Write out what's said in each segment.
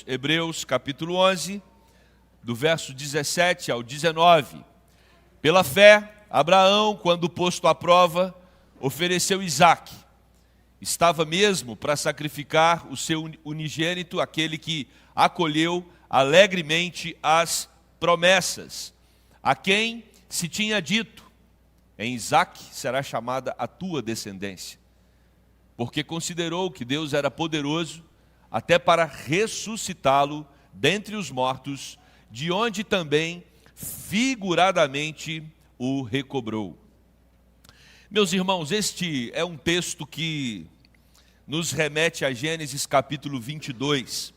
Hebreus capítulo 11, do verso 17 ao 19. Pela fé, Abraão, quando posto à prova, ofereceu Isaque. Estava mesmo para sacrificar o seu unigênito, aquele que acolheu alegremente as promessas, a quem se tinha dito: em Isaque será chamada a tua descendência, porque considerou que Deus era poderoso até para ressuscitá-lo dentre os mortos, de onde também figuradamente o recobrou. Meus irmãos, este é um texto que nos remete a Gênesis capítulo 22.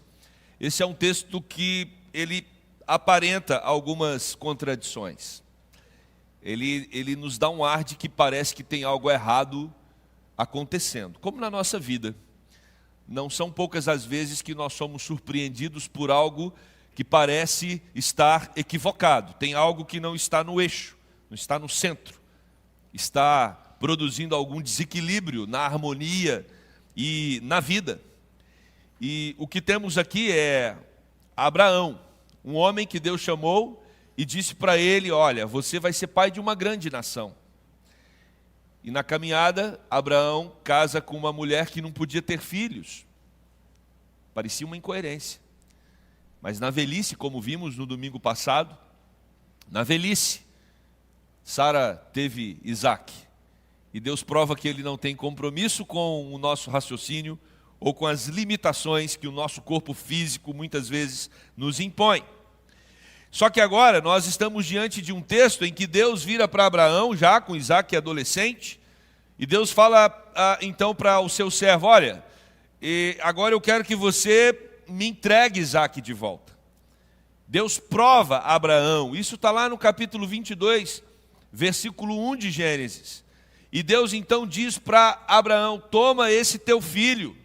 Esse é um texto que ele aparenta algumas contradições. Ele nos dá um ar de que parece que tem algo errado acontecendo, como na nossa vida. Não são poucas as vezes que nós somos surpreendidos por algo que parece estar equivocado. Tem algo que não está no eixo, não está no centro. Está produzindo algum desequilíbrio na harmonia e na vida. E o que temos aqui é Abraão, um homem que Deus chamou e disse para ele: olha, você vai ser pai de uma grande nação. E na caminhada, Abraão casa com uma mulher que não podia ter filhos. Parecia uma incoerência. Mas na velhice, como vimos no domingo passado, na velhice, Sara teve Isaque. E Deus prova que ele não tem compromisso com o nosso raciocínio ou com as limitações que o nosso corpo físico muitas vezes nos impõe. Só que agora nós estamos diante de um texto em que Deus vira para Abraão, já com Isaque adolescente, e Deus fala então para o seu servo: olha, agora eu quero que você me entregue Isaque de volta. Deus prova a Abraão, isso está lá no capítulo 22, versículo 1 de Gênesis. E Deus então diz para Abraão: toma esse teu filho.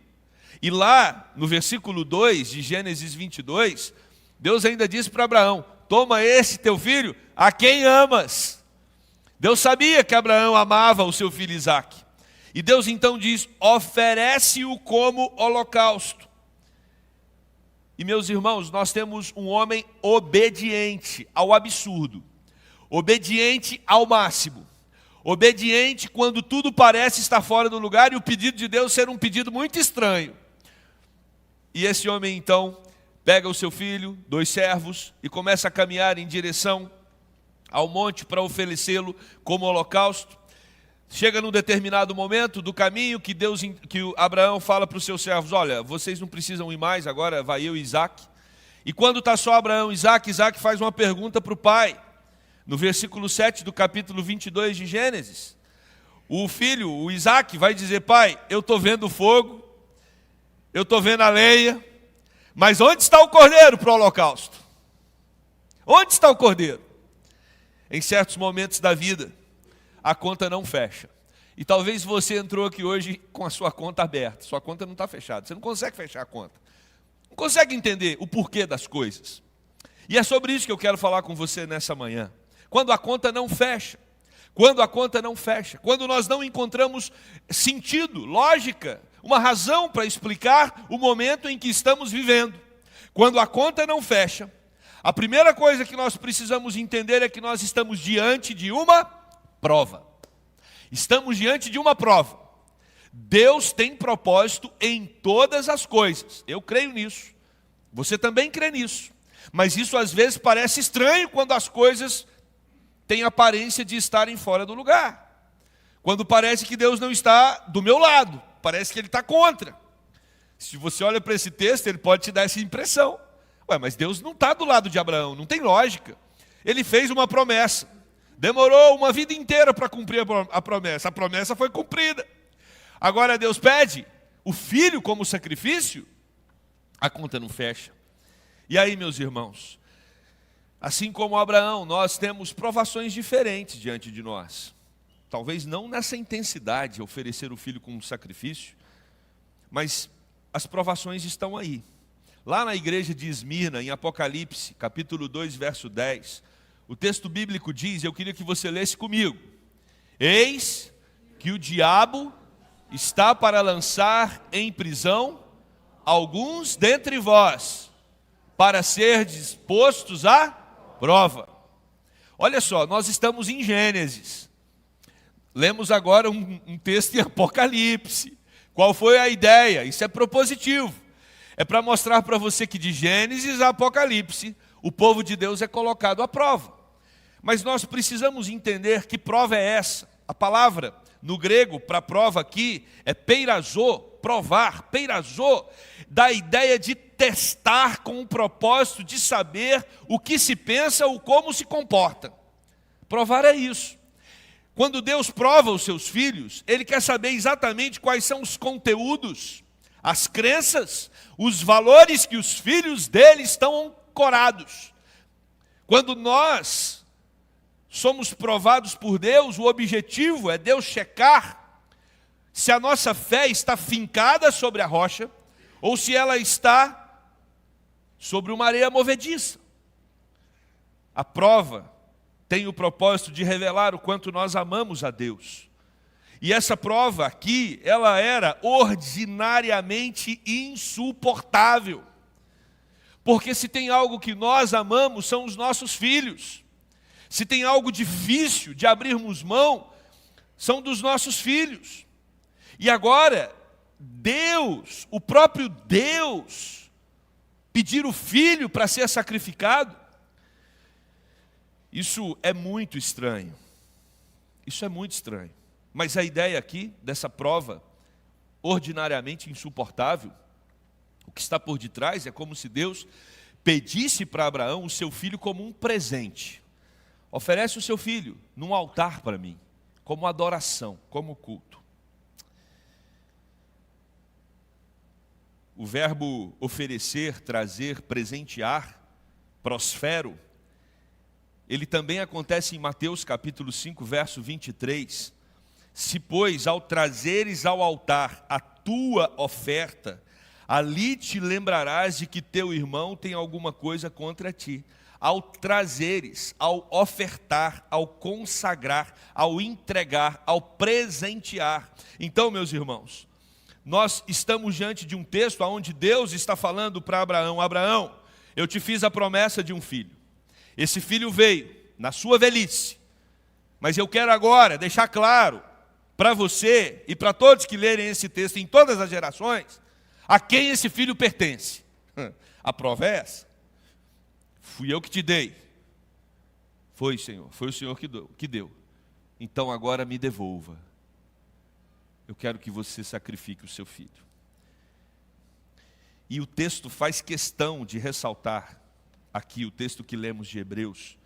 E lá no versículo 2 de Gênesis 22, Deus ainda diz para Abraão: toma esse teu filho, a quem amas. Deus sabia que Abraão amava o seu filho Isaque. E Deus então diz: oferece-o como holocausto. E meus irmãos, nós temos um homem obediente ao absurdo, obediente ao máximo, obediente quando tudo parece estar fora do lugar e o pedido de Deus ser um pedido muito estranho. E esse homem então pega o seu filho, 2 servos, e começa a caminhar em direção ao monte para oferecê-lo como holocausto. Chega num determinado momento do caminho que Abraão fala para os seus servos: olha, vocês não precisam ir mais, agora vai eu e Isaque. E quando está só Abraão e Isaque faz uma pergunta para o pai. No versículo 7 do capítulo 22 de Gênesis, o filho, o Isaque, vai dizer: pai, eu estou vendo o fogo, eu estou vendo a lenha, mas onde está o cordeiro para o holocausto? Onde está o cordeiro? Em certos momentos da vida, a conta não fecha. E talvez você entrou aqui hoje com a sua conta aberta. Sua conta não está fechada. Você não consegue fechar a conta. Não consegue entender o porquê das coisas. E é sobre isso que eu quero falar com você nessa manhã. Quando a conta não fecha. Quando a conta não fecha. Quando nós não encontramos sentido, lógica, uma razão para explicar o momento em que estamos vivendo. Quando a conta não fecha, a primeira coisa que nós precisamos entender é que nós estamos diante de uma prova. Estamos diante de uma prova. Deus tem propósito em todas as coisas. Eu creio nisso. Você também crê nisso. Mas isso às vezes parece estranho quando as coisas têm aparência de estarem fora do lugar. Quando parece que Deus não está do meu lado. Parece que Ele está contra. Se você olha para esse texto, ele pode te dar essa impressão. Ué, mas Deus não está do lado de Abraão, não tem lógica. Ele fez uma promessa. Demorou uma vida inteira para cumprir a promessa. A promessa foi cumprida. Agora Deus pede o filho como sacrifício. A conta não fecha. E aí, meus irmãos, assim como Abraão, nós temos provações diferentes diante de nós. Talvez não nessa intensidade, oferecer o filho como sacrifício, mas as provações estão aí. Lá na igreja de Esmirna, em Apocalipse, capítulo 2, verso 10, o texto bíblico diz, eu queria que você lesse comigo: eis que o diabo está para lançar em prisão alguns dentre vós, para serdes postos à prova. Olha só, nós estamos em Gênesis. Lemos agora um texto em Apocalipse. Qual foi a ideia? Isso é propositivo. É para mostrar para você que de Gênesis a Apocalipse, o povo de Deus é colocado à prova. Mas nós precisamos entender que prova é essa. A palavra no grego para prova aqui é peirazô, provar, peirazô, dá a ideia de testar com o propósito de saber o que se pensa ou como se comporta. Provar é isso. Quando Deus prova os seus filhos, Ele quer saber exatamente quais são os conteúdos, as crenças, os valores que os filhos dele estão ancorados. Quando nós somos provados por Deus, o objetivo é Deus checar se a nossa fé está fincada sobre a rocha ou se ela está sobre uma areia movediça. A prova tem o propósito de revelar o quanto nós amamos a Deus. E essa prova aqui, ela era ordinariamente insuportável. Porque se tem algo que nós amamos, são os nossos filhos. Se tem algo difícil de abrirmos mão, são dos nossos filhos. E agora, Deus, o próprio Deus, pedir o filho para ser sacrificado, isso é muito estranho. Isso é muito estranho. Mas a ideia aqui, dessa prova ordinariamente insuportável, o que está por detrás é como se Deus pedisse para Abraão o seu filho como um presente. Oferece o seu filho num altar para mim, como adoração, como culto. O verbo oferecer, trazer, presentear, prosfero, ele também acontece em Mateus capítulo 5, verso 23. Se, pois, ao trazeres ao altar a tua oferta, ali te lembrarás de que teu irmão tem alguma coisa contra ti. Ao trazeres, ao ofertar, ao consagrar, ao entregar, ao presentear. Então, meus irmãos, nós estamos diante de um texto onde Deus está falando para Abraão: Abraão, eu te fiz a promessa de um filho. Esse filho veio na sua velhice, mas eu quero agora deixar claro para você e para todos que lerem esse texto em todas as gerações, a quem esse filho pertence. A prova é essa. Fui eu que te dei. Foi, Senhor, foi o Senhor que deu. Então agora me devolva. Eu quero que você sacrifique o seu filho. E o texto faz questão de ressaltar, aqui o texto que lemos de Hebreus,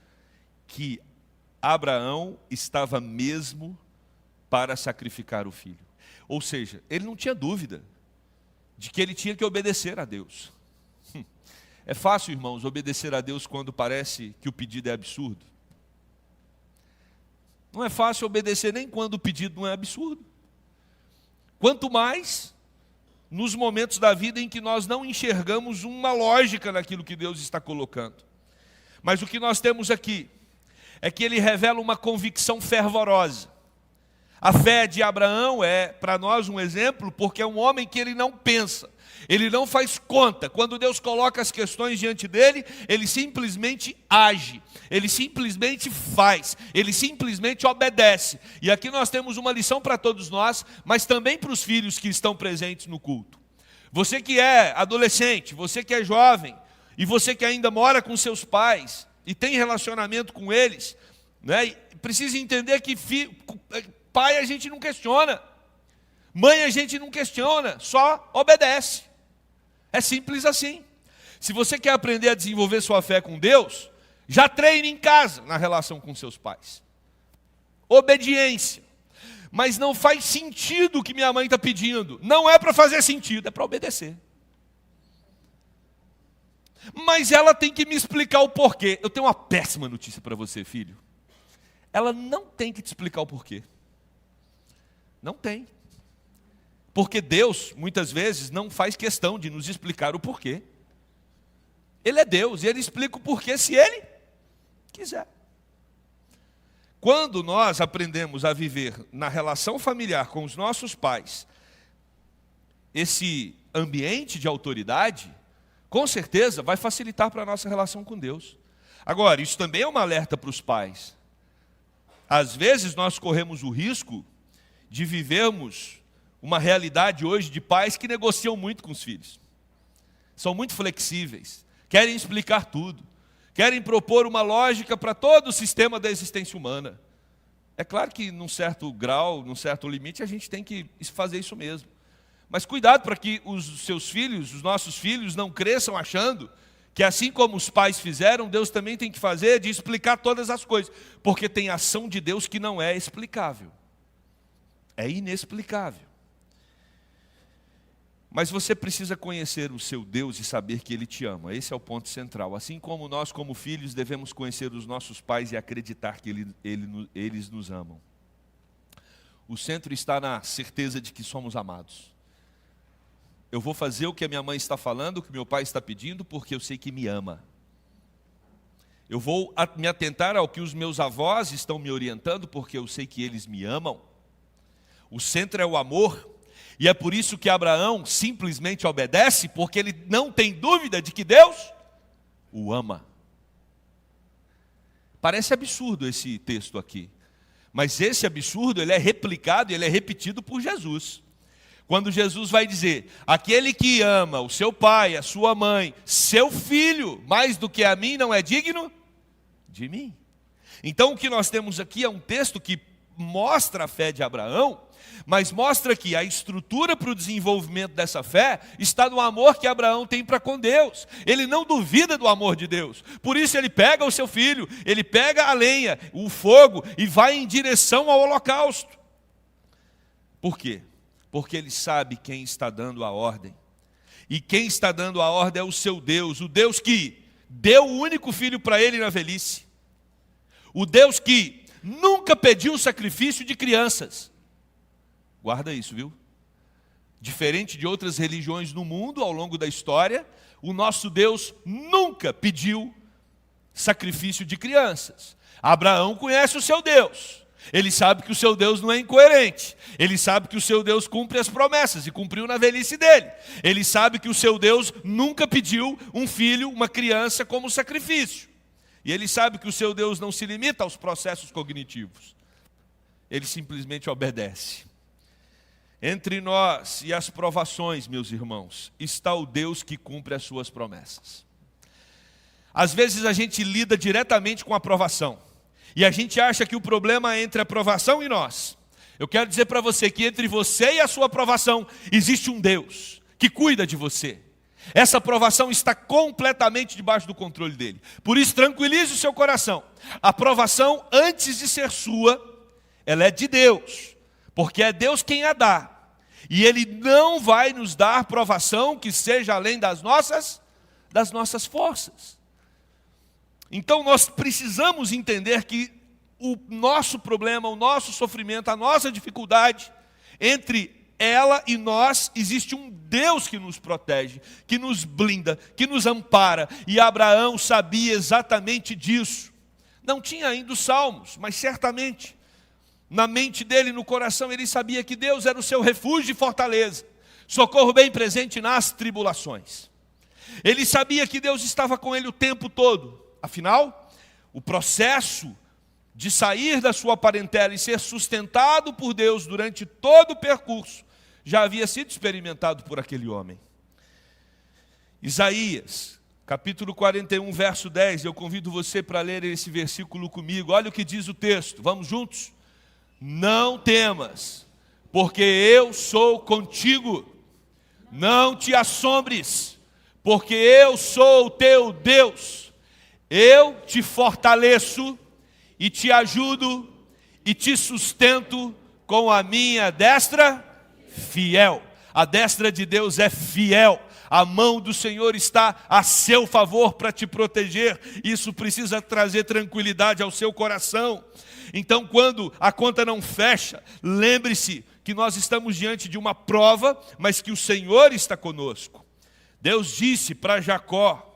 que Abraão estava mesmo para sacrificar o filho. Ou seja, ele não tinha dúvida de que ele tinha que obedecer a Deus. É fácil, irmãos, obedecer a Deus quando parece que o pedido é absurdo. Não é fácil obedecer nem quando o pedido não é absurdo. Quanto mais nos momentos da vida em que nós não enxergamos uma lógica naquilo que Deus está colocando. Mas o que nós temos aqui é que ele revela uma convicção fervorosa. A fé de Abraão é para nós um exemplo, porque é um homem que ele não pensa, ele não faz conta. Quando Deus coloca as questões diante dele, ele simplesmente age, ele simplesmente faz, ele simplesmente obedece. E aqui nós temos uma lição para todos nós, mas também para os filhos que estão presentes no culto. Você que é adolescente, você que é jovem, e você que ainda mora com seus pais, e tem relacionamento com eles, né, precisa entender que pai a gente não questiona, mãe a gente não questiona, só obedece. É simples assim. Se você quer aprender a desenvolver sua fé com Deus, já treine em casa na relação com seus pais. Obediência. Mas não faz sentido o que minha mãe está pedindo. Não é para fazer sentido, é para obedecer. Mas ela tem que me explicar o porquê. Eu tenho uma péssima notícia para você, filho. Ela não tem que te explicar o porquê. Não tem. Porque Deus, muitas vezes, não faz questão de nos explicar o porquê. Ele é Deus e Ele explica o porquê se Ele quiser. Quando nós aprendemos a viver na relação familiar com os nossos pais, esse ambiente de autoridade, com certeza vai facilitar para a nossa relação com Deus. Agora, isso também é um alerta para os pais. Às vezes nós corremos o risco de vivermos uma realidade hoje de pais que negociam muito com os filhos. São muito flexíveis, querem explicar tudo, querem propor uma lógica para todo o sistema da existência humana. É claro que num certo grau, num certo limite, a gente tem que fazer isso mesmo. Mas cuidado para que os seus filhos, os nossos filhos, não cresçam achando que assim como os pais fizeram, Deus também tem que fazer de explicar todas as coisas. Porque tem ação de Deus que não é explicável. É inexplicável. Mas você precisa conhecer o seu Deus e saber que Ele te ama. Esse é o ponto central. Assim como nós, como filhos, devemos conhecer os nossos pais e acreditar que eles nos amam. O centro está na certeza de que somos amados. Eu vou fazer o que a minha mãe está falando, o que meu pai está pedindo, porque eu sei que me ama. Eu vou me atentar ao que os meus avós estão me orientando, porque eu sei que eles me amam. O centro é o amor, e é por isso que Abraão simplesmente obedece, porque ele não tem dúvida de que Deus o ama. Parece absurdo esse texto aqui, mas esse absurdo ele é replicado, ele é repetido por Jesus. Quando Jesus vai dizer, aquele que ama o seu pai, a sua mãe, seu filho, mais do que a mim, não é digno de mim. Então o que nós temos aqui é um texto que mostra a fé de Abraão, mas mostra que a estrutura para o desenvolvimento dessa fé está no amor que Abraão tem para com Deus. Ele não duvida do amor de Deus. Por isso ele pega o seu filho, ele pega a lenha, o fogo e vai em direção ao holocausto. Por quê? Porque ele sabe quem está dando a ordem. E quem está dando a ordem é o seu Deus, o Deus que deu o único filho para ele na velhice. O Deus que nunca pediu sacrifício de crianças. Guarda isso, viu? Diferente de outras religiões no mundo ao longo da história, o nosso Deus nunca pediu sacrifício de crianças. Abraão conhece o seu Deus. Ele sabe que o seu Deus não é incoerente. Ele sabe que o seu Deus cumpre as promessas e cumpriu na velhice dele. Ele sabe que o seu Deus nunca pediu um filho, uma criança como sacrifício. E ele sabe que o seu Deus não se limita aos processos cognitivos. Ele simplesmente obedece. Entre nós e as provações, meus irmãos, está o Deus que cumpre as suas promessas. Às vezes a gente lida diretamente com a provação. E a gente acha que o problema é entre a provação e nós. Eu quero dizer para você que entre você e a sua provação existe um Deus que cuida de você. Essa provação está completamente debaixo do controle dele. Por isso, tranquilize o seu coração. A provação, antes de ser sua, ela é de Deus. Porque é Deus quem a dá. E Ele não vai nos dar provação que seja além das nossas forças. Então nós precisamos entender que o nosso problema, o nosso sofrimento, a nossa dificuldade, entre ela e nós, existe um Deus que nos protege, que nos blinda, que nos ampara. E Abraão sabia exatamente disso. Não tinha ainda os salmos, mas certamente, na mente dele, no coração, ele sabia que Deus era o seu refúgio e fortaleza, socorro bem presente nas tribulações. Ele sabia que Deus estava com ele o tempo todo. Afinal, o processo de sair da sua parentela e ser sustentado por Deus durante todo o percurso já havia sido experimentado por aquele homem. Isaías, capítulo 41, verso 10, eu convido você para ler esse versículo comigo. Olha o que diz o texto, vamos juntos? Não temas, porque eu sou contigo. Não te assombres, porque eu sou o teu Deus. Eu te fortaleço e te ajudo e te sustento com a minha destra fiel. A destra de Deus é fiel. A mão do Senhor está a seu favor para te proteger. Isso precisa trazer tranquilidade ao seu coração. Então, quando a conta não fecha, lembre-se que nós estamos diante de uma prova, mas que o Senhor está conosco. Deus disse para Jacó,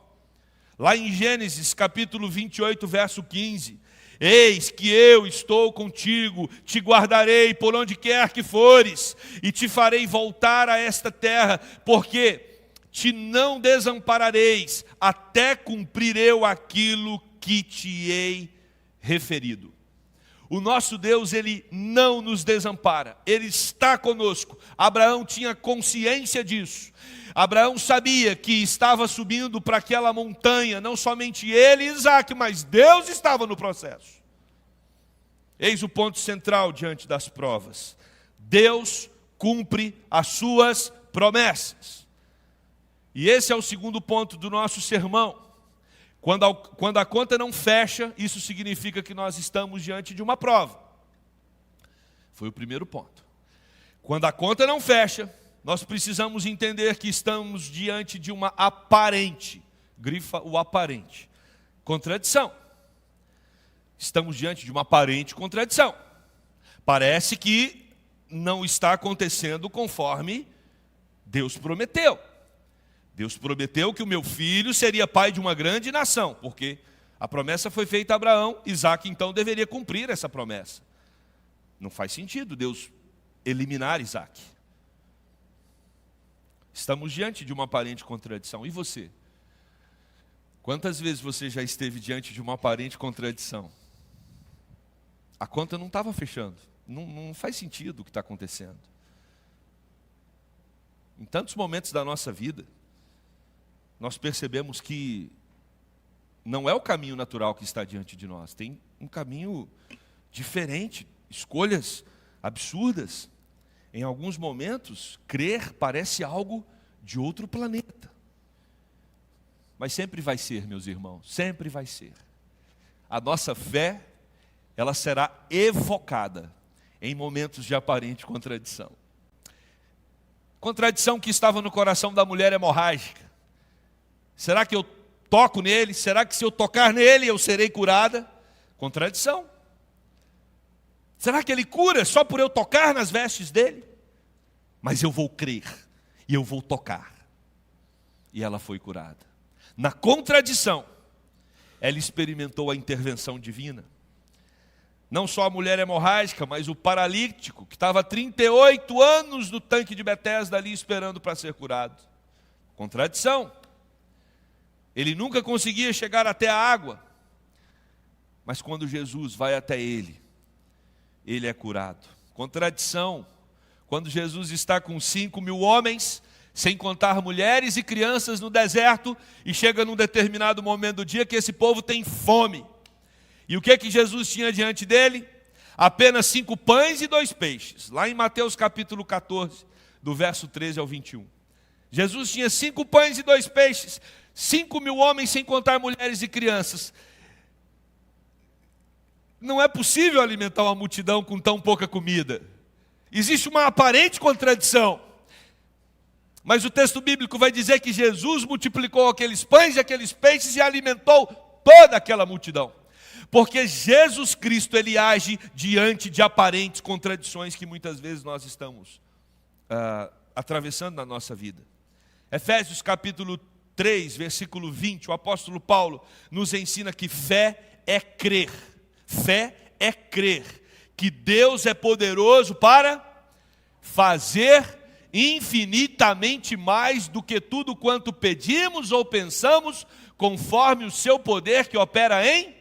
lá em Gênesis capítulo 28, verso 15, Eis que eu estou contigo, te guardarei por onde quer que fores, e te farei voltar a esta terra, porque te não desamparareis, até cumprir eu aquilo que te hei referido. O nosso Deus, Ele não nos desampara, Ele está conosco. Abraão tinha consciência disso. Abraão sabia que estava subindo para aquela montanha, não somente ele e Isaque, mas Deus estava no processo. Eis o ponto central diante das provas. Deus cumpre as suas promessas. E esse é o segundo ponto do nosso sermão. Quando a conta não fecha, isso significa que nós estamos diante de uma prova. Foi o primeiro ponto. Quando a conta não fecha, nós precisamos entender que estamos diante de uma aparente, grifa o aparente, contradição. Estamos diante de uma aparente contradição. Parece que não está acontecendo conforme Deus prometeu. Deus prometeu que o meu filho seria pai de uma grande nação, porque a promessa foi feita a Abraão, Isaque então deveria cumprir essa promessa. Não faz sentido Deus eliminar Isaque. Estamos diante de uma aparente contradição. E você? Quantas vezes você já esteve diante de uma aparente contradição? A conta não estava fechando. Não faz sentido o que está acontecendo. Em tantos momentos da nossa vida, nós percebemos que não é o caminho natural que está diante de nós. Tem um caminho diferente, escolhas absurdas. Em alguns momentos, crer parece algo de outro planeta. Mas sempre vai ser, meus irmãos, sempre vai ser. A nossa fé, ela será evocada em momentos de aparente contradição. Contradição que estava no coração da mulher hemorrágica. Será que eu toco nele? Será que se eu tocar nele eu serei curada? Contradição. Será que ele cura só por eu tocar nas vestes dele? Mas eu vou crer e eu vou tocar. E ela foi curada. Na contradição, ela experimentou a intervenção divina. Não só a mulher hemorrágica, mas o paralítico, que estava há 38 anos no tanque de Betesda ali esperando para ser curado. Contradição. Ele nunca conseguia chegar até a água. Mas quando Jesus vai até ele, ele é curado. Contradição. Quando Jesus está com 5.000 homens, sem contar mulheres e crianças no deserto, e chega num determinado momento do dia que esse povo tem fome. E o que Jesus tinha diante dele? Apenas 5 pães e 2 peixes. Lá em Mateus capítulo 14, do verso 13 ao 21. Jesus tinha 5 pães e 2 peixes. 5.000 homens, sem contar mulheres e crianças. Não é possível alimentar uma multidão com tão pouca comida. Existe uma aparente contradição. Mas o texto bíblico vai dizer que Jesus multiplicou aqueles pães e aqueles peixes e alimentou toda aquela multidão. Porque Jesus Cristo, Ele age diante de aparentes contradições que muitas vezes nós estamos atravessando na nossa vida. Efésios capítulo 3, versículo 20, o apóstolo Paulo nos ensina que fé é crer. Fé é crer que Deus é poderoso para fazer infinitamente mais do que tudo quanto pedimos ou pensamos, conforme o seu poder que opera em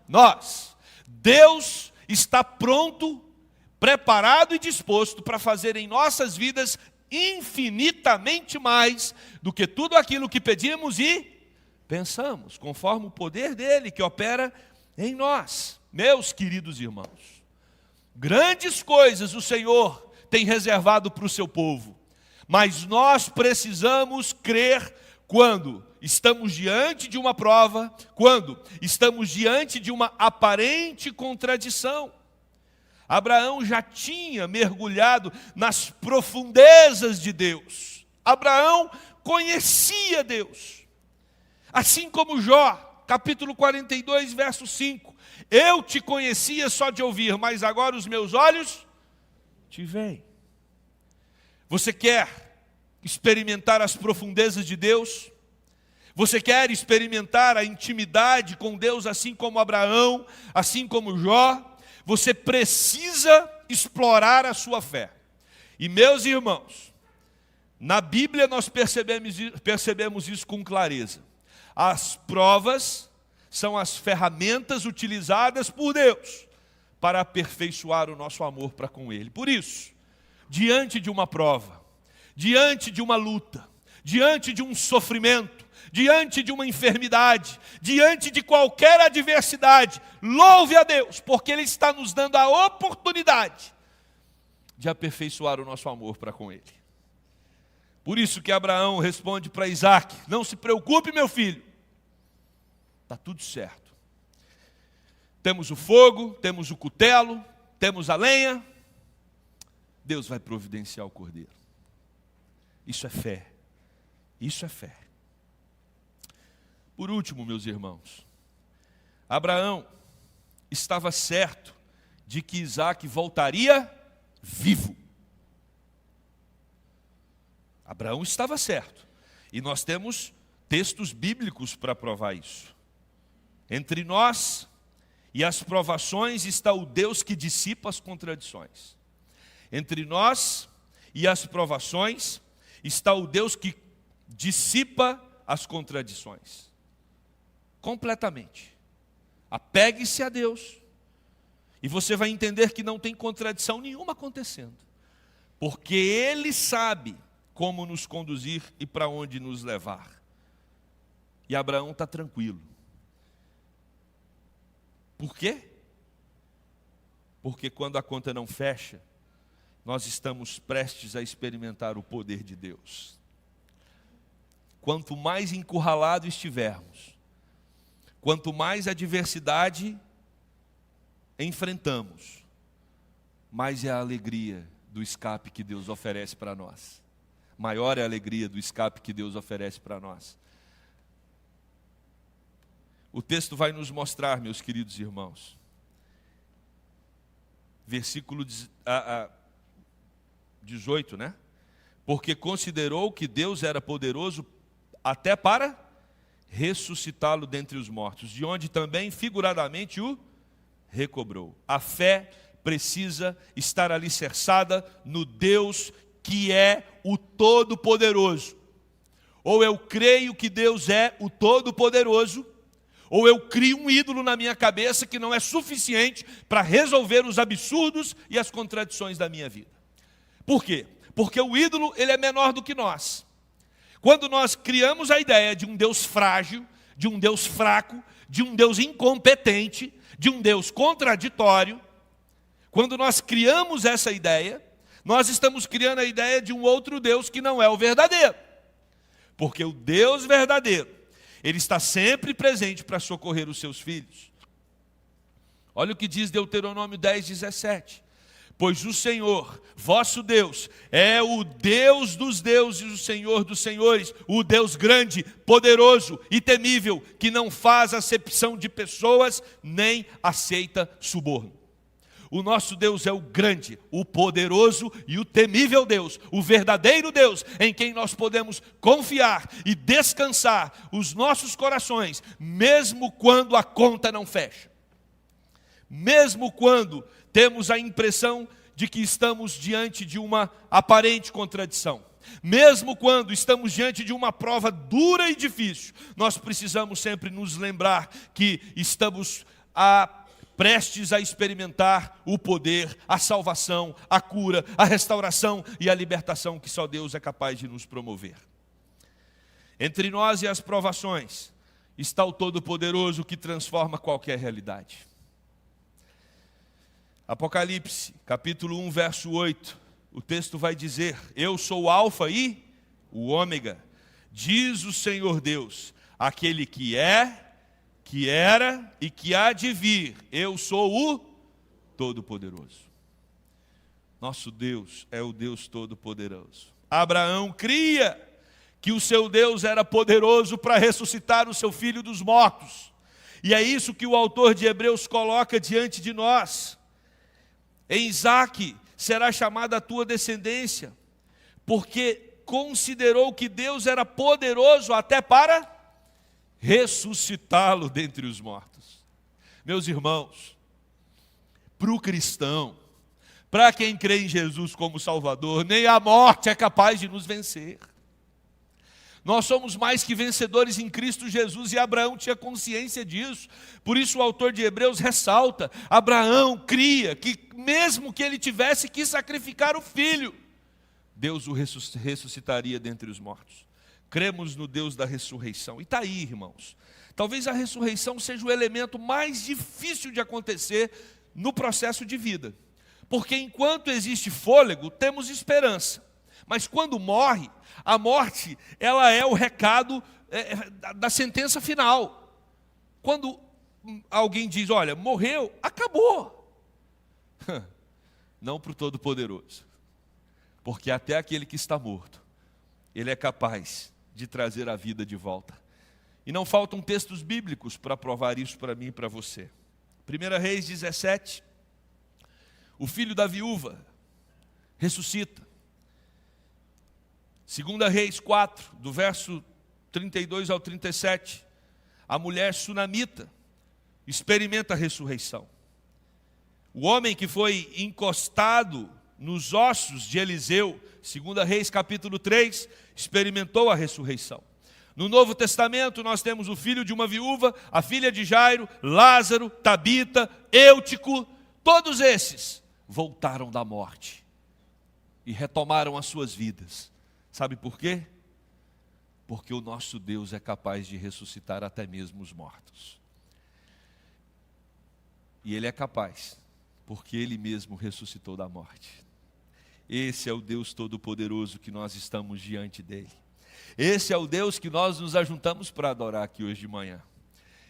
nós. Deus está pronto, preparado e disposto para fazer em nossas vidas infinitamente mais do que tudo aquilo que pedimos e pensamos, conforme o poder dele que opera em nós. Meus queridos irmãos, grandes coisas o Senhor tem reservado para o seu povo, mas nós precisamos crer quando estamos diante de uma prova, quando estamos diante de uma aparente contradição. Abraão já tinha mergulhado nas profundezas de Deus. Abraão conhecia Deus. Assim como Jó, capítulo 42, verso 5. Eu te conhecia só de ouvir, mas agora os meus olhos te veem. Você quer experimentar as profundezas de Deus? Você quer experimentar a intimidade com Deus, assim como Abraão, assim como Jó? Você precisa explorar a sua fé. E meus irmãos, na Bíblia nós percebemos isso com clareza. As provas são as ferramentas utilizadas por Deus para aperfeiçoar o nosso amor para com Ele. Por isso, diante de uma prova, diante de uma luta, diante de um sofrimento, diante de uma enfermidade, diante de qualquer adversidade, louve a Deus, porque Ele está nos dando a oportunidade de aperfeiçoar o nosso amor para com Ele. Por isso que Abraão responde para Isaac: não se preocupe, meu filho, está tudo certo. Temos o fogo, temos o cutelo, temos a lenha, Deus vai providenciar o cordeiro. Isso é fé, isso é fé. Por último, meus irmãos, Abraão estava certo de que Isaac voltaria vivo. Abraão estava certo. E nós temos textos bíblicos para provar isso. Entre nós e as provações está o Deus que dissipa as contradições. Entre nós e as provações está o Deus que dissipa as contradições. Completamente. Apegue-se a Deus e você vai entender que não tem contradição nenhuma acontecendo. Porque Ele sabe como nos conduzir e para onde nos levar. E Abraão está tranquilo. Por quê? Porque quando a conta não fecha, nós estamos prestes a experimentar o poder de Deus. Quanto mais encurralado estivermos, quanto mais adversidade enfrentamos, mais é a alegria do escape que Deus oferece para nós. Maior é a alegria do escape que Deus oferece para nós. O texto vai nos mostrar, meus queridos irmãos, versículo 18, né? Porque considerou que Deus era poderoso até para ressuscitá-lo dentre os mortos, de onde também figuradamente o recobrou. A fé precisa estar alicerçada no Deus que é o Todo-Poderoso. Ou eu creio que Deus é o Todo-Poderoso, ou eu crio um ídolo na minha cabeça que não é suficiente para resolver os absurdos e as contradições da minha vida. Por quê? Porque o ídolo, ele é menor do que nós. Quando nós criamos a ideia de um Deus frágil, de um Deus fraco, de um Deus incompetente, de um Deus contraditório, quando nós criamos essa ideia, nós estamos criando a ideia de um outro Deus que não é o verdadeiro. Porque o Deus verdadeiro, Ele está sempre presente para socorrer os seus filhos. Olha o que diz Deuteronômio 10:17. Pois o Senhor, vosso Deus, é o Deus dos deuses, o Senhor dos senhores, o Deus grande, poderoso e temível, que não faz acepção de pessoas, nem aceita suborno. O nosso Deus é o grande, o poderoso e o temível Deus, o verdadeiro Deus, em quem nós podemos confiar e descansar os nossos corações, mesmo quando a conta não fecha. Mesmo quando temos a impressão de que estamos diante de uma aparente contradição. Mesmo quando estamos diante de uma prova dura e difícil, nós precisamos sempre nos lembrar que estamos prestes a experimentar o poder, a salvação, a cura, a restauração e a libertação que só Deus é capaz de nos promover. Entre nós e as provações está o Todo-Poderoso que transforma qualquer realidade. Apocalipse, capítulo 1, verso 8, o texto vai dizer: eu sou o Alfa e o Ômega, diz o Senhor Deus, aquele que é, que era e que há de vir, eu sou o Todo-Poderoso. Nosso Deus é o Deus Todo-Poderoso. Abraão cria que o seu Deus era poderoso para ressuscitar o seu filho dos mortos. E é isso que o autor de Hebreus coloca diante de nós. Em Isaque será chamada a tua descendência, porque considerou que Deus era poderoso até para ressuscitá-lo dentre os mortos. Meus irmãos, para o cristão, para quem crê em Jesus como Salvador, nem a morte é capaz de nos vencer. Nós somos mais que vencedores em Cristo Jesus, e Abraão tinha consciência disso. Por isso o autor de Hebreus ressalta: Abraão cria que mesmo que ele tivesse que sacrificar o filho, Deus o ressuscitaria dentre os mortos. Cremos no Deus da ressurreição. E está aí, irmãos. Talvez a ressurreição seja o elemento mais difícil de acontecer no processo de vida. Porque enquanto existe fôlego, temos esperança. Mas quando morre, a morte, ela é o recado da sentença final. Quando alguém diz, olha, morreu, acabou. Não para o Todo-Poderoso. Porque até aquele que está morto, ele é capaz de trazer a vida de volta. E não faltam textos bíblicos para provar isso para mim e para você. 1 Reis 17, o filho da viúva ressuscita. 2 Reis 4, do verso 32 ao 37, a mulher sunamita experimenta a ressurreição. O homem que foi encostado nos ossos de Eliseu, 2 Reis capítulo 3, experimentou a ressurreição. No Novo Testamento nós temos o filho de uma viúva, a filha de Jairo, Lázaro, Tabita, Eutico, todos esses voltaram da morte e retomaram as suas vidas. Sabe por quê? Porque o nosso Deus é capaz de ressuscitar até mesmo os mortos. E Ele é capaz, porque Ele mesmo ressuscitou da morte. Esse é o Deus Todo-Poderoso que nós estamos diante dEle. Esse é o Deus que nós nos ajuntamos para adorar aqui hoje de manhã.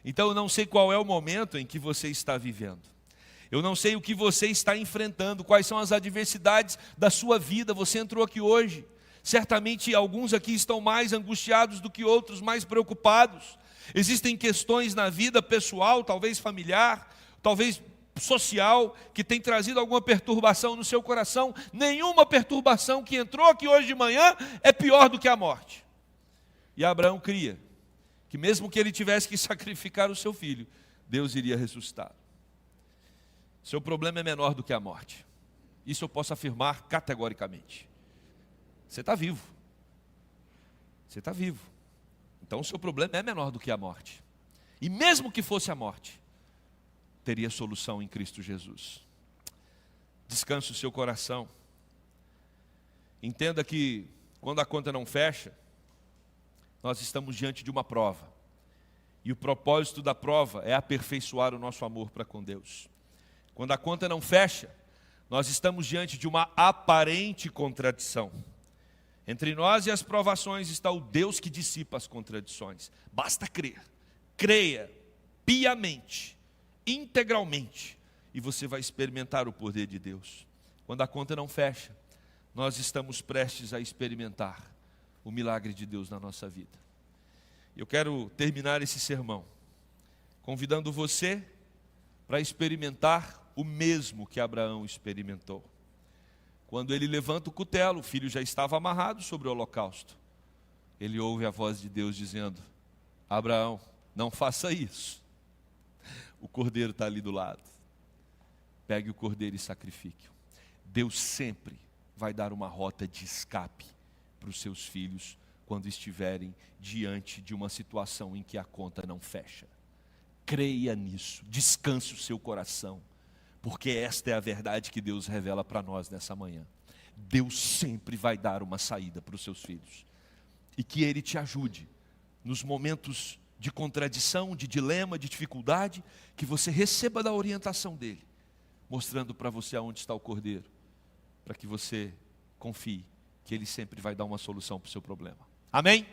Então eu não sei qual é o momento em que você está vivendo. Eu não sei o que você está enfrentando, quais são as adversidades da sua vida. Você entrou aqui hoje. Certamente alguns aqui estão mais angustiados do que outros, mais preocupados. Existem questões na vida pessoal, talvez familiar, talvez social, que tem trazido alguma perturbação no seu coração. Nenhuma perturbação que entrou aqui hoje de manhã é pior do que a morte. E Abraão cria que mesmo que ele tivesse que sacrificar o seu filho, Deus iria ressuscitar. Seu problema é menor do que a morte. Isso eu posso afirmar categoricamente. Você está vivo. Você está vivo. Então o seu problema é menor do que a morte. E mesmo que fosse a morte, teria solução em Cristo Jesus. Descanse o seu coração. Entenda que quando a conta não fecha, nós estamos diante de uma prova. E o propósito da prova é aperfeiçoar o nosso amor para com Deus. Quando a conta não fecha, nós estamos diante de uma aparente contradição. Entre nós e as provações está o Deus que dissipa as contradições. Basta crer. Creia piamente, integralmente, e você vai experimentar o poder de Deus. Quando a conta não fecha, nós estamos prestes a experimentar o milagre de Deus na nossa vida. Eu quero terminar esse sermão convidando você para experimentar o mesmo que Abraão experimentou. Quando ele levanta o cutelo, o filho já estava amarrado sobre o holocausto. Ele ouve a voz de Deus dizendo: Abraão, não faça isso. O cordeiro está ali do lado. Pegue o cordeiro e sacrifique-o. Deus sempre vai dar uma rota de escape para os seus filhos quando estiverem diante de uma situação em que a conta não fecha. Creia nisso, descanse o seu coração. Porque esta é a verdade que Deus revela para nós nessa manhã. Deus sempre vai dar uma saída para os seus filhos. E que Ele te ajude nos momentos de contradição, de dilema, de dificuldade, que você receba da orientação dEle, mostrando para você aonde está o cordeiro, para que você confie que Ele sempre vai dar uma solução para o seu problema. Amém?